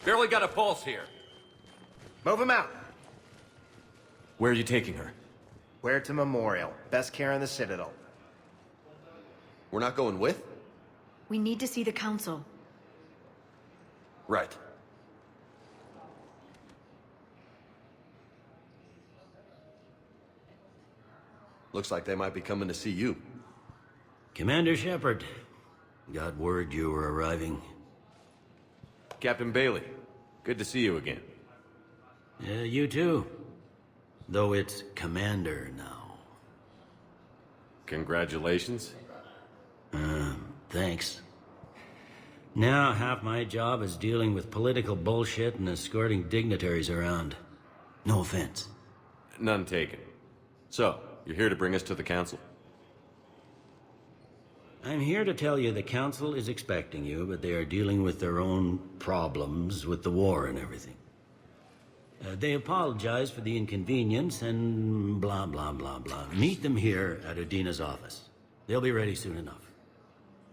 Barely got a pulse here. Move him out. Where are you taking her? Where to Memorial. Best care in the Citadel. We're not going with? We need to see the Council. Right. Looks like they might be coming to see you. Commander Shepard, got word you were arriving. Captain Bailey, good to see you again. You too. Though it's Commander now. Congratulations. Thanks. Now half my job is dealing with political bullshit and escorting dignitaries around. No offense. None taken. So, you're here to bring us to the Council? I'm here to tell you the Council is expecting you, but they are dealing with their own problems with the war and everything. They apologize for the inconvenience and blah, blah, blah, blah. Meet them here at Udina's office. They'll be ready soon enough.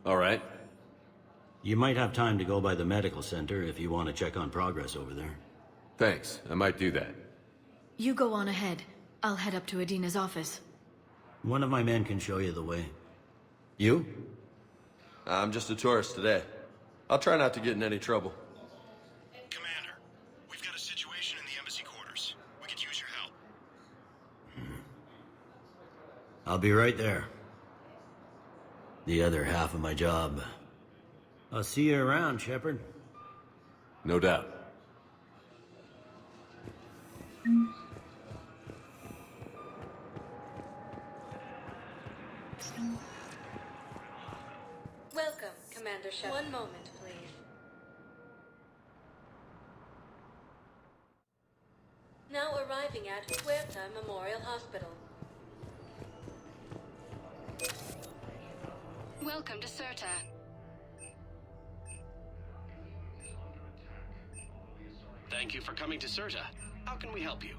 All right. You might have time to go by the medical center if you want to check on progress over there. Thanks, I might do that. You go on ahead. I'll head up to Udina's office. One of my men can show you the way. You? I'm just a tourist today. I'll try not to get in any trouble. Commander, we've got a situation in the embassy quarters. We could use your help. I'll be right there. The other half of my job. I'll see you around, Shepard. No doubt. Welcome, Commander Shepard. One moment, please. Now arriving at Huerta Memorial Hospital. Welcome to Cirta. Thank you for coming to Cirta. How can we help you?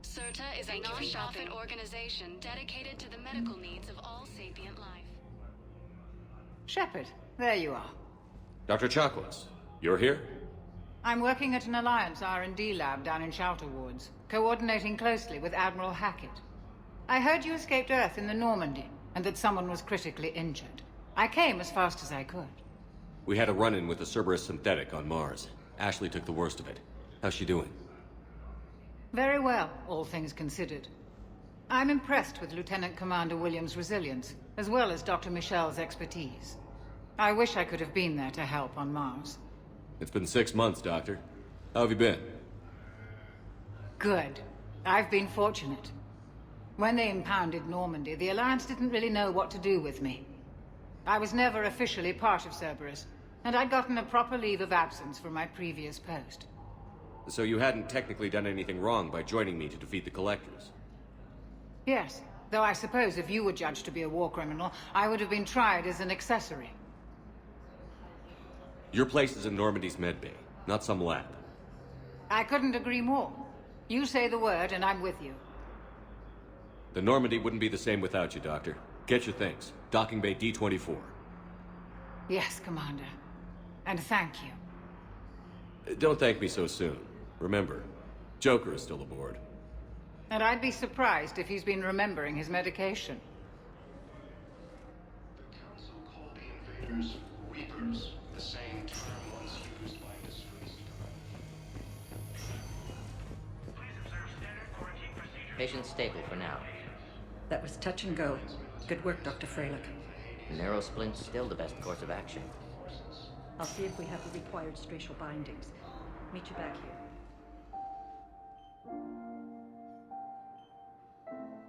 Cirta is a non-profit organization dedicated to the medical needs of all sapient life. Shepard, there you are. Dr. Chakwas, you're here? I'm working at an Alliance R&D lab down in Shelter Woods, coordinating closely with Admiral Hackett. I heard you escaped Earth in the Normandy, and that someone was critically injured. I came as fast as I could. We had a run-in with the Cerberus synthetic on Mars. Ashley took the worst of it. How's she doing? Very well, all things considered. I'm impressed with Lieutenant Commander Williams' resilience, as well as Dr. Michel's expertise. I wish I could have been there to help on Mars. It's been 6 months, Doctor. How have you been? Good. I've been fortunate. When they impounded Normandy, the Alliance didn't really know what to do with me. I was never officially part of Cerberus, and I'd gotten a proper leave of absence from my previous post. So you hadn't technically done anything wrong by joining me to defeat the Collectors? Yes, though I suppose if you were judged to be a war criminal, I would have been tried as an accessory. Your place is in Normandy's medbay, not some lab. I couldn't agree more. You say the word, and I'm with you. The Normandy wouldn't be the same without you, Doctor. Get your things. Docking Bay D-24. Yes, Commander. And thank you. Don't thank me so soon. Remember, Joker is still aboard. And I'd be surprised if he's been remembering his medication. The Council called the invaders Reapers, the same term once used by disgraced. Please observe standard quarantine procedures. Patient stable for now. That was touch and go. Good work, Dr. Freilich. Narrow splint's still the best course of action. I'll see if we have the required stracial bindings. Meet you back here.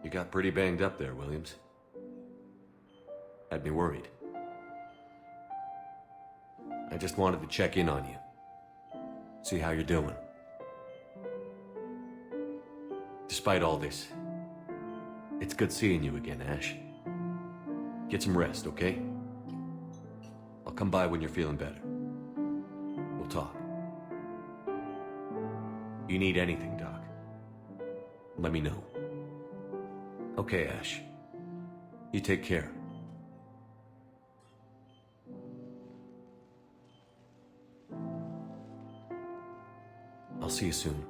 You got pretty banged up there, Williams. Had me worried. I just wanted to check in on you. See how you're doing. Despite all this, it's good seeing you again, Ash. Get some rest, okay? I'll come by when you're feeling better. We'll talk. You need anything, Doc, let me know. Okay, Ash. You take care. see you soon.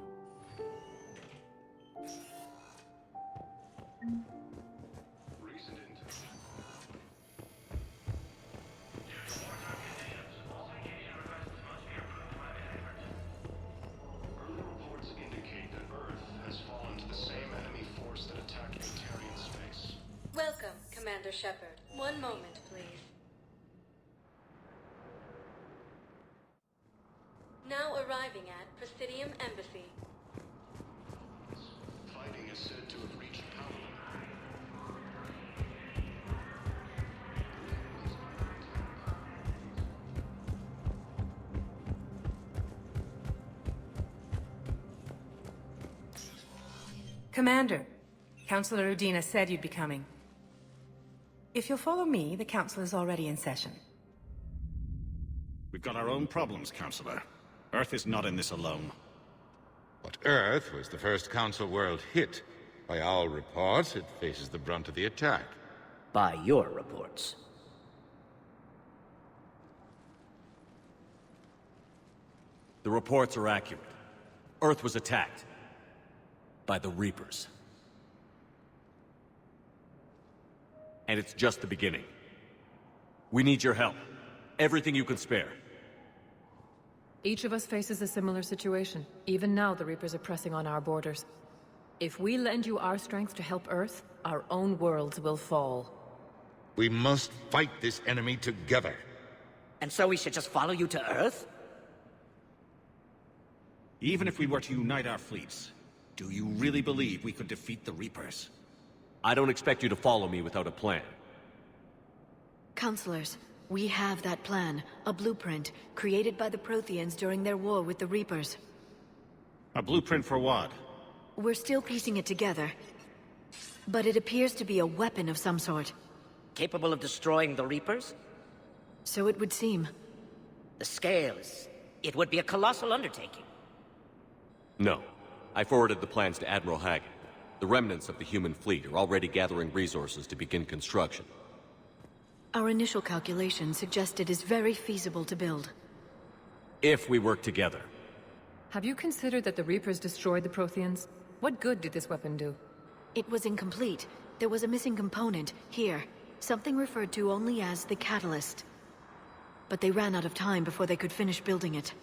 Recent intel. Early reports indicate that Earth has fallen to the same enemy force that attacked Batarian space. Welcome, Commander Shepard. One moment, please. Now arriving at Presidium Embassy. Fighting is said to have reached Paladin. Commander, Councillor Udina said you'd be coming. If you'll follow me, the Council is already in session. We've got our own problems, Councillor. Earth is not in this alone. But Earth was the first Council world hit. By all reports, it faces the brunt of the attack. By your reports. The reports are accurate. Earth was attacked. By the Reapers. And it's just the beginning. We need your help. Everything you can spare. Each of us faces a similar situation. Even now, the Reapers are pressing on our borders. If we lend you our strength to help Earth, our own worlds will fall. We must fight this enemy together. And so we should just follow you to Earth? Even if we were to unite our fleets, do you really believe we could defeat the Reapers? I don't expect you to follow me without a plan. Counselors, we have that plan. A blueprint, created by the Protheans during their war with the Reapers. A blueprint for what? We're still piecing it together. But it appears to be a weapon of some sort. Capable of destroying the Reapers? So it would seem. The scale is... it would be a colossal undertaking. No. I forwarded the plans to Admiral Hagen. The remnants of the human fleet are already gathering resources to begin construction. Our initial calculations suggest it is very feasible to build. If we work together. Have you considered that the Reapers destroyed the Protheans? What good did this weapon do? It was incomplete. There was a missing component, here. Something referred to only as the Catalyst. But they ran out of time before they could finish building it.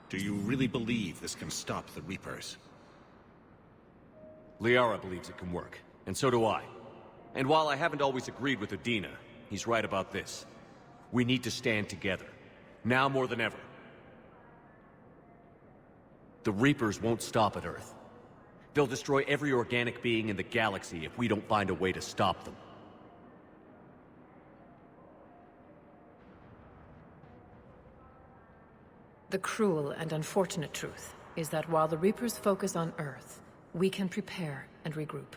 Do you really believe this can stop the Reapers? Liara believes it can work, and so do I. And while I haven't always agreed with Udina, he's right about this. We need to stand together. Now more than ever. The Reapers won't stop at Earth. They'll destroy every organic being in the galaxy if we don't find a way to stop them. The cruel and unfortunate truth is that while the Reapers focus on Earth, we can prepare and regroup.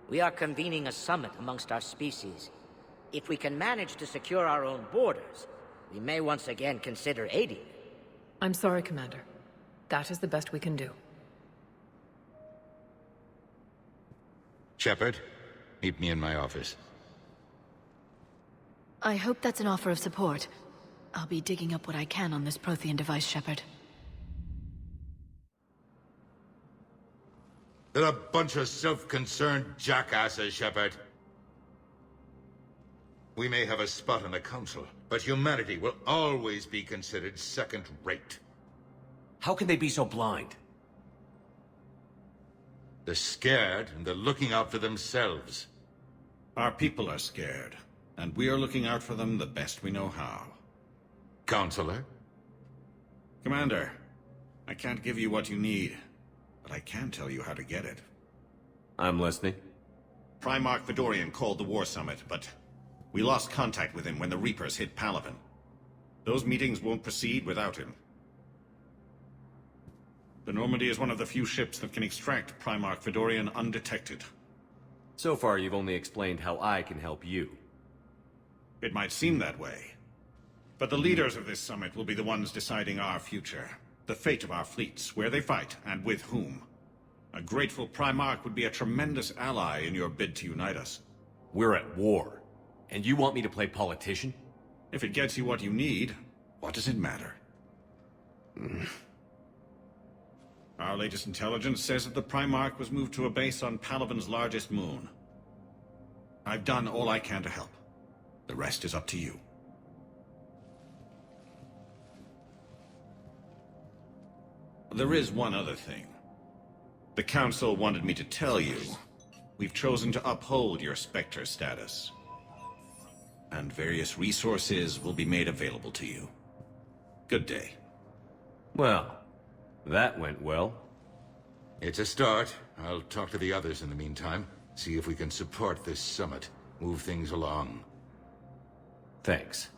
We are convening a summit amongst our species. If we can manage to secure our own borders, we may once again consider aiding. I'm sorry, Commander. That is the best we can do. Shepard, meet me in my office. I hope that's an offer of support. I'll be digging up what I can on this Prothean device, Shepard. They're a bunch of self-concerned jackasses, Shepard. We may have a spot on the Council, but humanity will always be considered second-rate. How can they be so blind? They're scared, and they're looking out for themselves. Our people are scared, and we are looking out for them the best we know how. Counselor? Commander, I can't give you what you need, but I can tell you how to get it. I'm listening. Primarch Fedorian called the War Summit, but we lost contact with him when the Reapers hit Palaven. Those meetings won't proceed without him. The Normandy is one of the few ships that can extract Primarch Fedorian undetected. So far, you've only explained how I can help you. It might seem that way. But the leaders of this summit will be the ones deciding our future. The fate of our fleets, where they fight, and with whom. A grateful Primarch would be a tremendous ally in your bid to unite us. We're at war. And you want me to play politician? If it gets you what you need, what does it matter? Our latest intelligence says that the Primarch was moved to a base on Palaven's largest moon. I've done all I can to help. The rest is up to you. There is one other thing. The Council wanted me to tell you, we've chosen to uphold your Spectre status. And various resources will be made available to you. Good day. Well, that went well. It's a start. I'll talk to the others in the meantime. See if we can support this summit. Move things along. Thanks.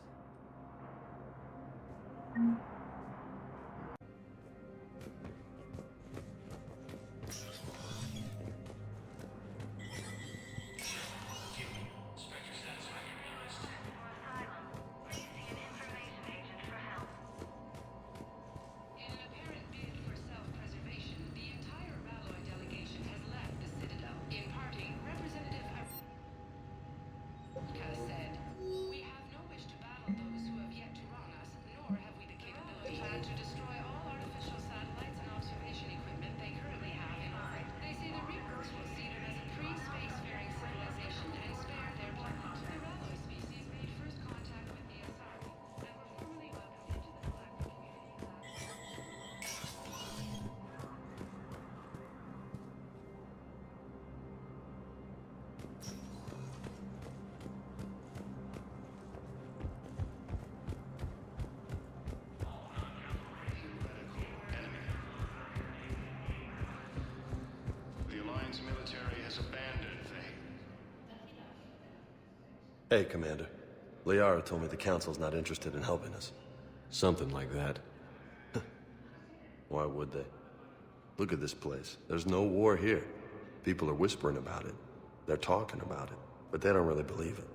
Military has abandoned Hey, Commander. Liara told me the Council's not interested in helping us. Something like that. Why would they? Look at this place. There's no war here. People are whispering about it. They're talking about it, but they don't really believe it.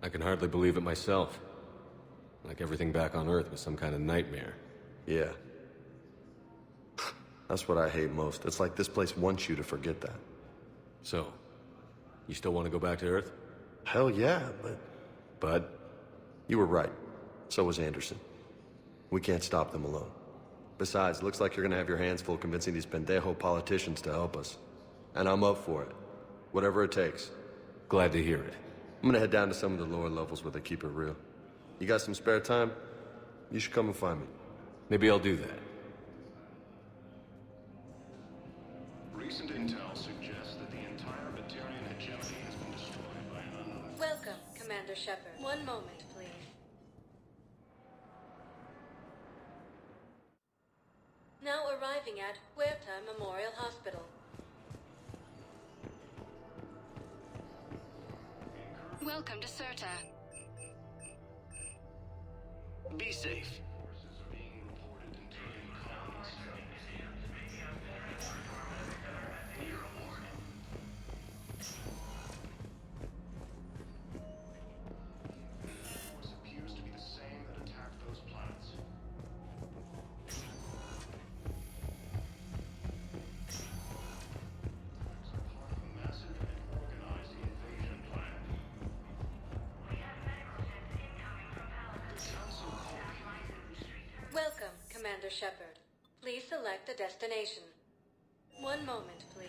I can hardly believe it myself. Like everything back on Earth was some kind of nightmare. Yeah. That's what I hate most. It's like this place wants you to forget that. So, you still want to go back to Earth? Hell yeah, but... But? You were right. So was Anderson. We can't stop them alone. Besides, looks like you're gonna have your hands full convincing these pendejo politicians to help us. And I'm up for it. Whatever it takes. Glad to hear it. I'm gonna head down to some of the lower levels where they keep it real. You got some spare time? You should come and find me. Maybe I'll do that. Recent intel suggests that the entire Batarian hegemony has been destroyed by an unknown. Welcome, Commander Shepard. One moment, please. Now arriving at Huerta Memorial Hospital. Welcome to Cirta. Be safe. Welcome, Commander Shepard. Please select a destination. One moment, please.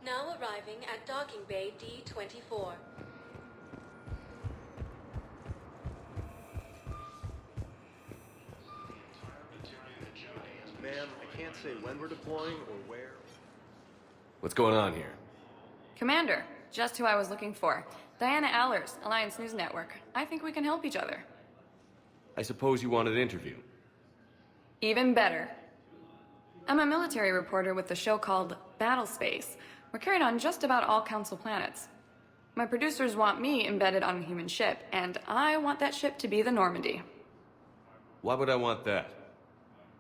Now arriving at Docking Bay D-24. Ma'am, I can't say when we're deploying or where. What's going on here? Commander, just who I was looking for. Diana Allers, Alliance News Network. I think we can help each other. I suppose you wanted an interview. Even better. I'm a military reporter with the show called Battlespace. We're carried on just about all Council planets. My producers want me embedded on a human ship, and I want that ship to be the Normandy. Why would I want that?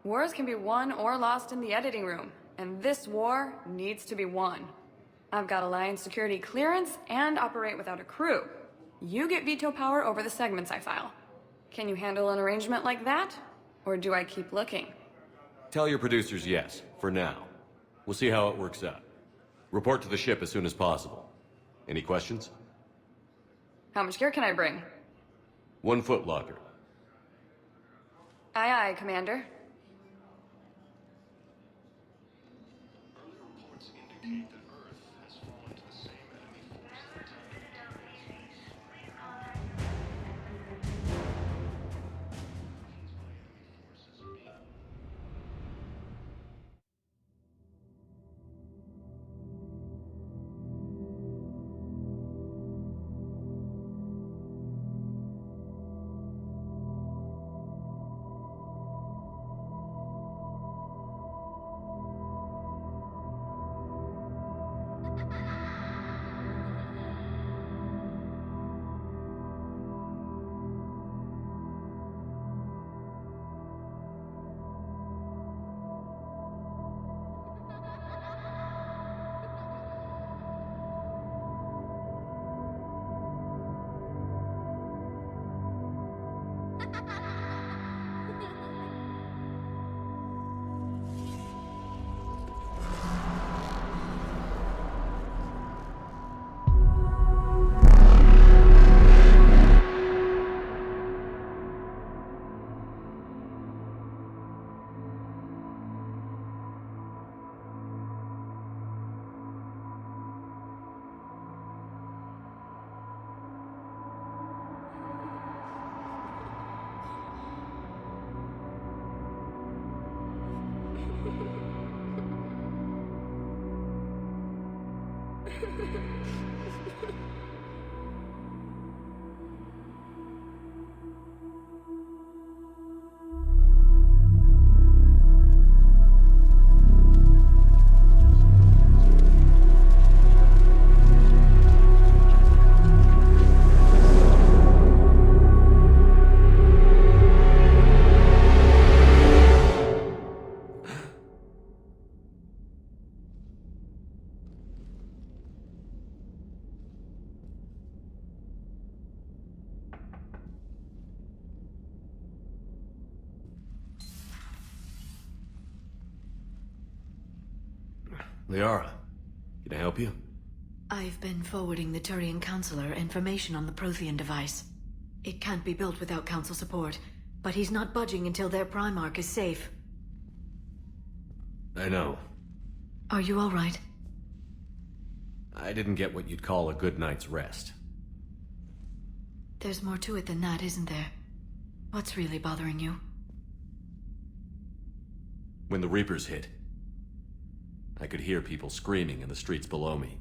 Wars can be won or lost in the editing room, and this war needs to be won. I've got Alliance security clearance and operate without a crew. You get veto power over the segments I file. Can you handle an arrangement like that? Or do I keep looking? Tell your producers yes, for now. We'll see how it works out. Report to the ship as soon as possible. Any questions? How much gear can I bring? 1 foot locker. Aye, aye, Commander. Early reports indicate that Earth has fallen to the same enemy force that attacked the Liara, can I help you? I've been forwarding the Turian Counselor information on the Prothean device. It can't be built without Council support, but he's not budging until their Primarch is safe. I know. Are you all right? I didn't get what you'd call a good night's rest. There's more to it than that, isn't there? What's really bothering you? When the Reapers hit, I could hear people screaming in the streets below me.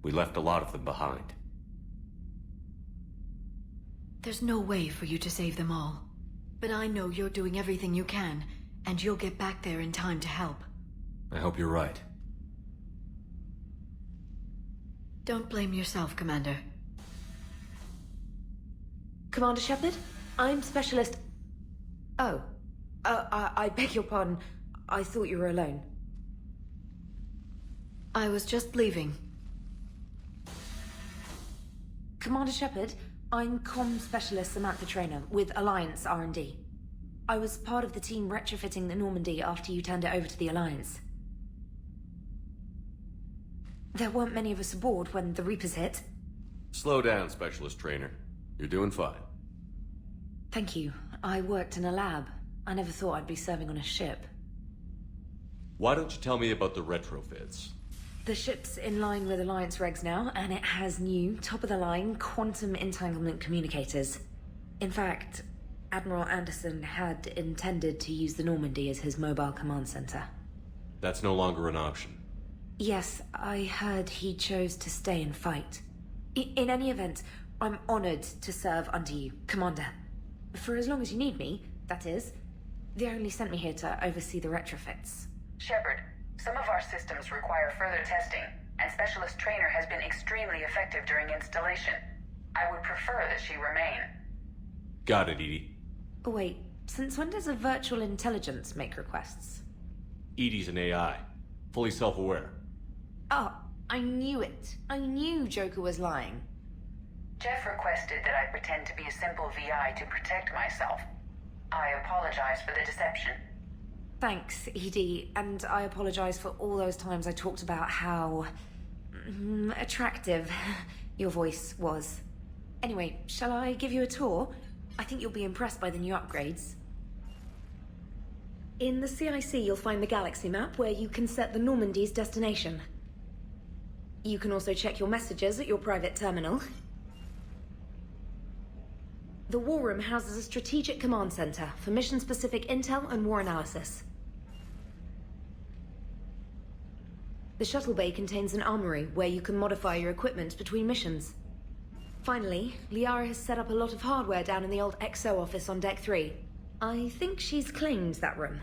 We left a lot of them behind. There's no way for you to save them all. But I know you're doing everything you can, and you'll get back there in time to help. I hope you're right. Don't blame yourself, Commander. Commander Shepard? I'm Specialist... Oh. I beg your pardon. I thought you were alone. I was just leaving. Commander Shepard, I'm Comm Specialist Samantha Traynor with Alliance R&D. I was part of the team retrofitting the Normandy after you turned it over to the Alliance. There weren't many of us aboard when the Reapers hit. Slow down, Specialist Trainer. You're doing fine. Thank you. I worked in a lab. I never thought I'd be serving on a ship. Why don't you tell me about the retrofits? The ship's in line with Alliance regs now, and it has new, top-of-the-line, quantum entanglement communicators. In fact, Admiral Anderson had intended to use the Normandy as his mobile command center. That's no longer an option. Yes, I heard he chose to stay and fight. In any event, I'm honored to serve under you, Commander. For as long as you need me, that is. They only sent me here to oversee the retrofits. Shepard, some of our systems require further testing, and Specialist Trainer has been extremely effective during installation. I would prefer that she remain. Got it, EDI. Wait, since when does a virtual intelligence make requests? EDI's an AI. Fully self-aware. Oh, I knew it. I knew Joker was lying. Jeff requested that I pretend to be a simple VI to protect myself. I apologize for the deception. Thanks, EDI, and I apologize for all those times I talked about how... attractive your voice was. Anyway, shall I give you a tour? I think you'll be impressed by the new upgrades. In the CIC, you'll find the galaxy map where you can set the Normandy's destination. You can also check your messages at your private terminal. The War Room houses a strategic command center for mission-specific intel and war analysis. The shuttle bay contains an armory where you can modify your equipment between missions. Finally, Liara has set up a lot of hardware down in the old XO office on Deck 3. I think she's claimed that room.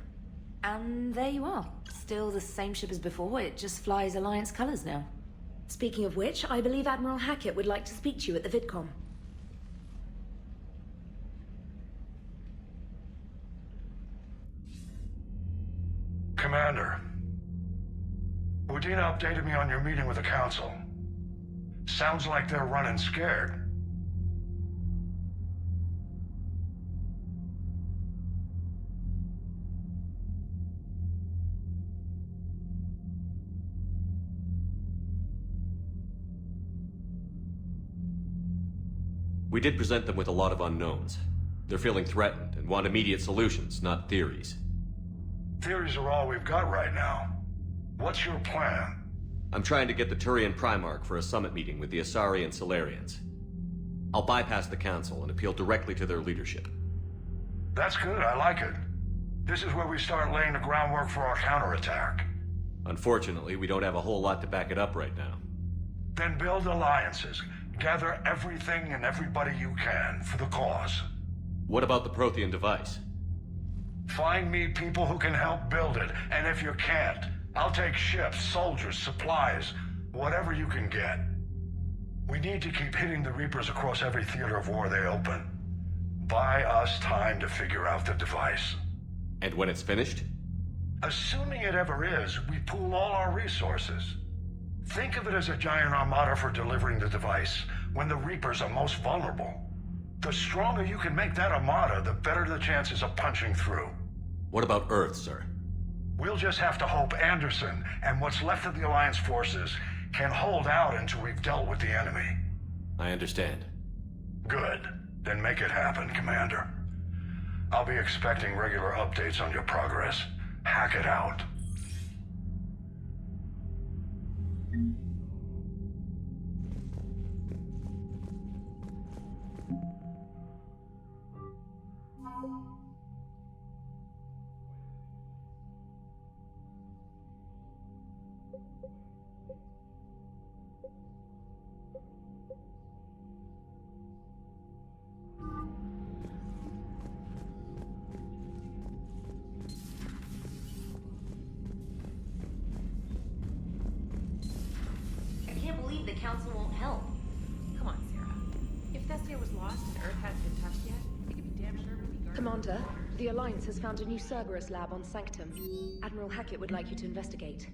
And there you are. Still the same ship as before, it just flies Alliance colors now. Speaking of which, I believe Admiral Hackett would like to speak to you at the VidCom. Commander, Udina updated me on your meeting with the Council. Sounds like they're running scared. We did present them with a lot of unknowns. They're feeling threatened and want immediate solutions, not theories. Theories are all we've got right now. What's your plan? I'm trying to get the Turian Primarch for a summit meeting with the Asari and Solarians. I'll bypass the Council and appeal directly to their leadership. That's good, I like it. This is where we start laying the groundwork for our counterattack. Unfortunately, we don't have a whole lot to back it up right now. Then build alliances. Gather everything and everybody you can for the cause. What about the Prothean device? Find me people who can help build it, and if you can't, I'll take ships, soldiers, supplies, whatever you can get. We need to keep hitting the Reapers across every theater of war they open. Buy us time to figure out the device. And when it's finished? Assuming it ever is, we pool all our resources. Think of it as a giant armada for delivering the device, when the Reapers are most vulnerable. The stronger you can make that armada, the better the chances of punching through. What about Earth, sir? We'll just have to hope Anderson and what's left of the Alliance forces can hold out until we've dealt with the enemy. I understand. Good. Then make it happen, Commander. I'll be expecting regular updates on your progress. Hack it out. I can't believe the Council won't help. Come on, Sarah. If Thestia was lost and Earth hasn't been touched yet, we could be damn sure we'll be guarded. Commander, the Alliance has found a new Cerberus lab on Sanctum. Admiral Hackett would like you to investigate.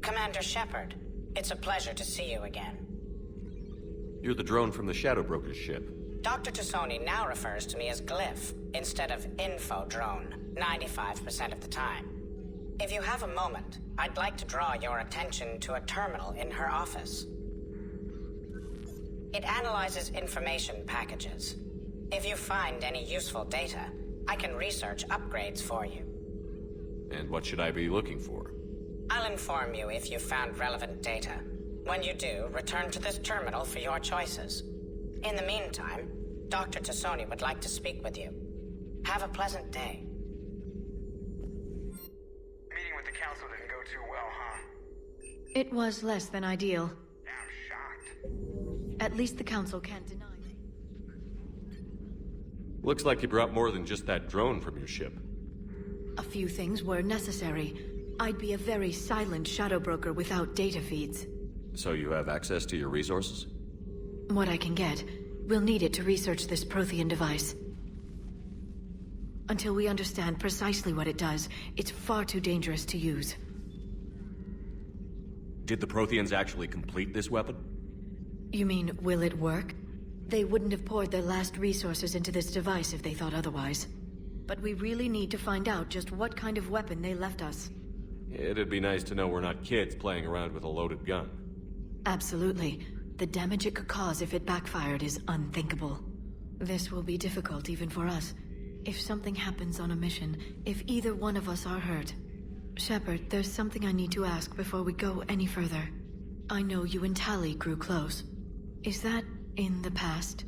Commander Shepard, it's a pleasure to see you again. You're the drone from the Shadow Broker's ship. Dr. Tassoni now refers to me as Glyph instead of Info Drone, 95% of the time. If you have a moment, I'd like to draw your attention to a terminal in her office. It analyzes information packages. If you find any useful data, I can research upgrades for you. And what should I be looking for? I'll inform you if you've found relevant data. When you do, return to this terminal for your choices. In the meantime, Dr. Tassoni would like to speak with you. Have a pleasant day. Meeting with the Council didn't go too well, huh? It was less than ideal. At least the Council can't deny me. Looks like you brought more than just that drone from your ship. A few things were necessary. I'd be a very silent shadow broker without data feeds. So you have access to your resources? What I can get. We'll need it to research this Prothean device. Until we understand precisely what it does, it's far too dangerous to use. Did the Protheans actually complete this weapon? You mean, will it work? They wouldn't have poured their last resources into this device if they thought otherwise. But we really need to find out just what kind of weapon they left us. It'd be nice to know we're not kids playing around with a loaded gun. Absolutely. The damage it could cause if it backfired is unthinkable. This will be difficult even for us. If something happens on a mission, if either one of us are hurt. Shepard, there's something I need to ask before we go any further. I know you and Tali grew close. Is that in the past?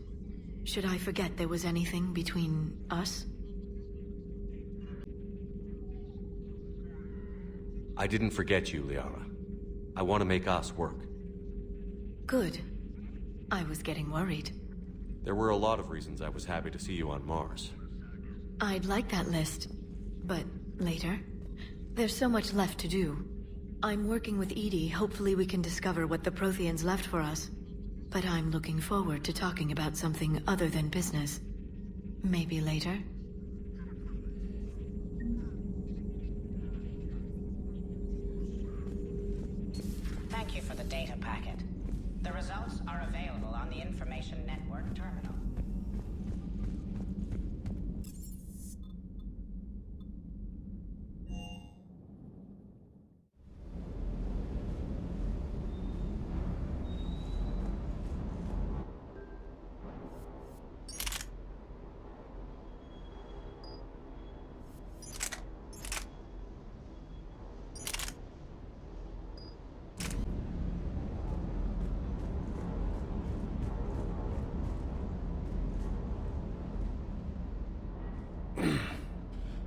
Should I forget there was anything between us? I didn't forget you, Liara. I want to make us work. Good. I was getting worried. There were a lot of reasons I was happy to see you on Mars. I'd like that list, but later. There's so much left to do. I'm working with EDI. Hopefully we can discover what the Protheans left for us. But I'm looking forward to talking about something other than business. Maybe later? Thank you for the data packet. The results are available on the Information Network terminal.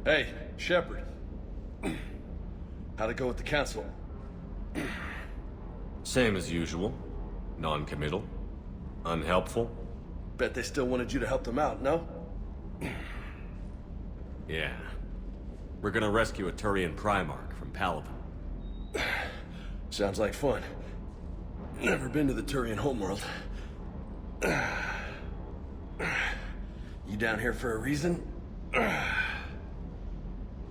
Hey, Shepard. How'd it go with the Council? Same as usual. Non-committal. Unhelpful. Bet they still wanted you to help them out, no? Yeah. We're gonna rescue a Turian Primarch from Paladin. Sounds like fun. Never been to the Turian homeworld. You down here for a reason?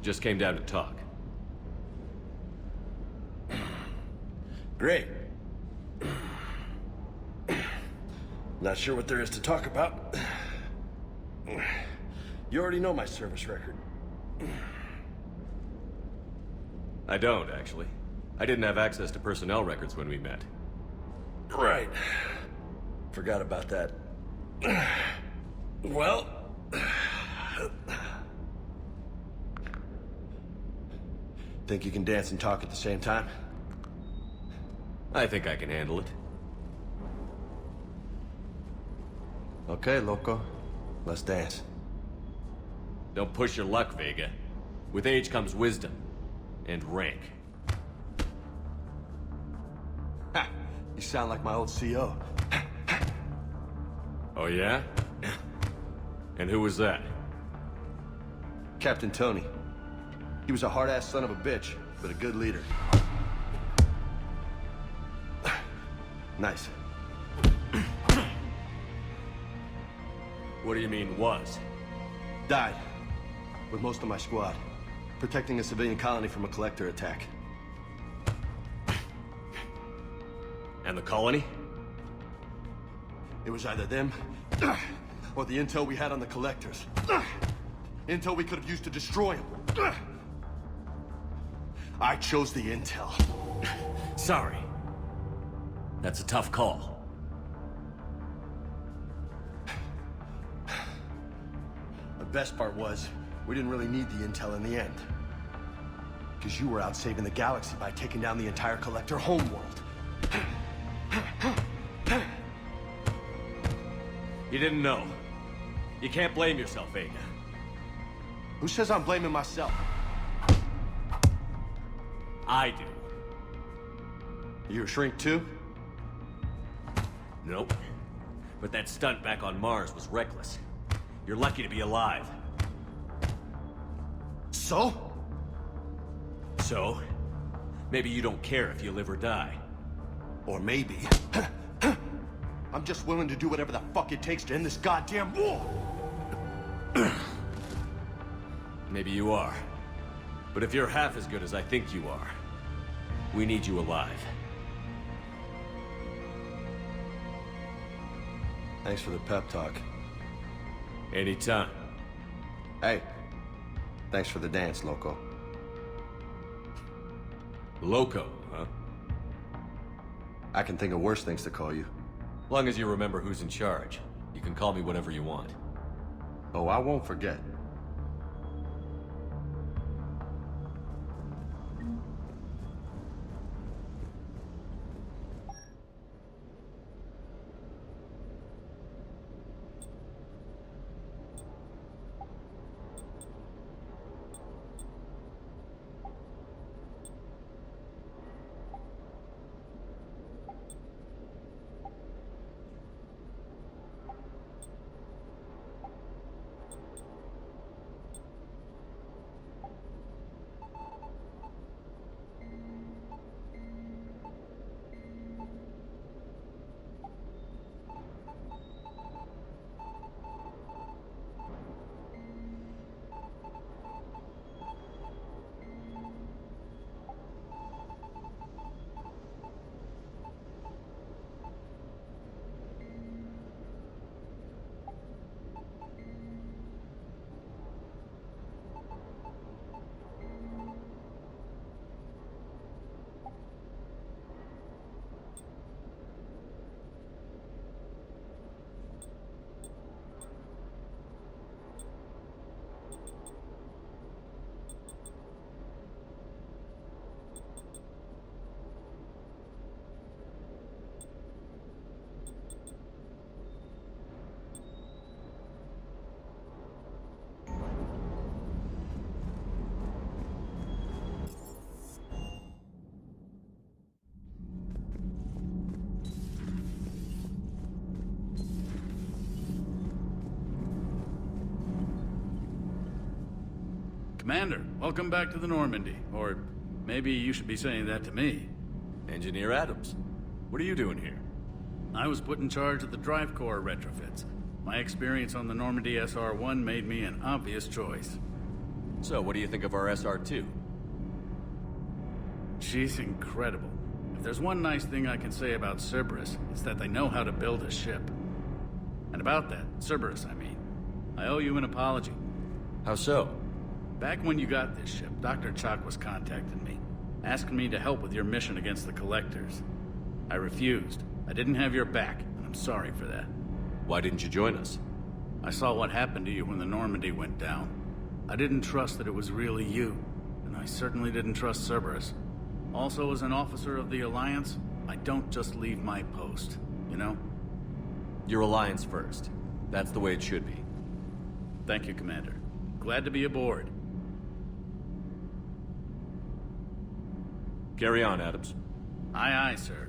Just came down to talk. Great. Not sure what there is to talk about. You already know my service record. I don't, actually. I didn't have access to personnel records when we met. Right. Forgot about that. Well... Think you can dance and talk at the same time? I think I can handle it. Okay, loco. Let's dance. Don't push your luck, Vega. With age comes wisdom. And rank. Ha! You sound like my old CO. Oh yeah? And who was that? Captain Tony. He was a hard-ass son of a bitch, but a good leader. Nice. What do you mean, was? Died. With most of my squad. Protecting a civilian colony from a collector attack. And the colony? It was either them, or the intel we had on the collectors. Intel we could have used to destroy them. I chose the intel. Sorry. That's a tough call. The best part was, we didn't really need the intel in the end. Because you were out saving the galaxy by taking down the entire Collector homeworld. You didn't know. You can't blame yourself, Vega. Who says I'm blaming myself? I do. You a shrink too? Nope. But that stunt back on Mars was reckless. You're lucky to be alive. So? So? Maybe you don't care if you live or die. Or maybe... I'm just willing to do whatever the fuck it takes to end this goddamn war! Maybe you are. But if you're half as good as I think you are, we need you alive. Thanks for the pep talk. Anytime. Hey, thanks for the dance, Loco. Loco, huh? I can think of worse things to call you. Long as you remember who's in charge, you can call me whatever you want. Oh, I won't forget. Commander, welcome back to the Normandy. Or maybe you should be saying that to me. Engineer Adams, what are you doing here? I was put in charge of the drive core retrofits. My experience on the Normandy SR-1 made me an obvious choice. So, what do you think of our SR-2? She's incredible. If there's one nice thing I can say about Cerberus, it's that they know how to build a ship. And about that, Cerberus, I mean, I owe you an apology. How so? Back when you got this ship, Dr. Chalk was contacting me, asking me to help with your mission against the Collectors. I refused. I didn't have your back, and I'm sorry for that. Why didn't you join us? I saw what happened to you when the Normandy went down. I didn't trust that it was really you, and I certainly didn't trust Cerberus. Also, as an officer of the Alliance, I don't just leave my post, you know? Your Alliance first. That's the way it should be. Thank you, Commander. Glad to be aboard. Carry on, Adams. Aye, aye, sir.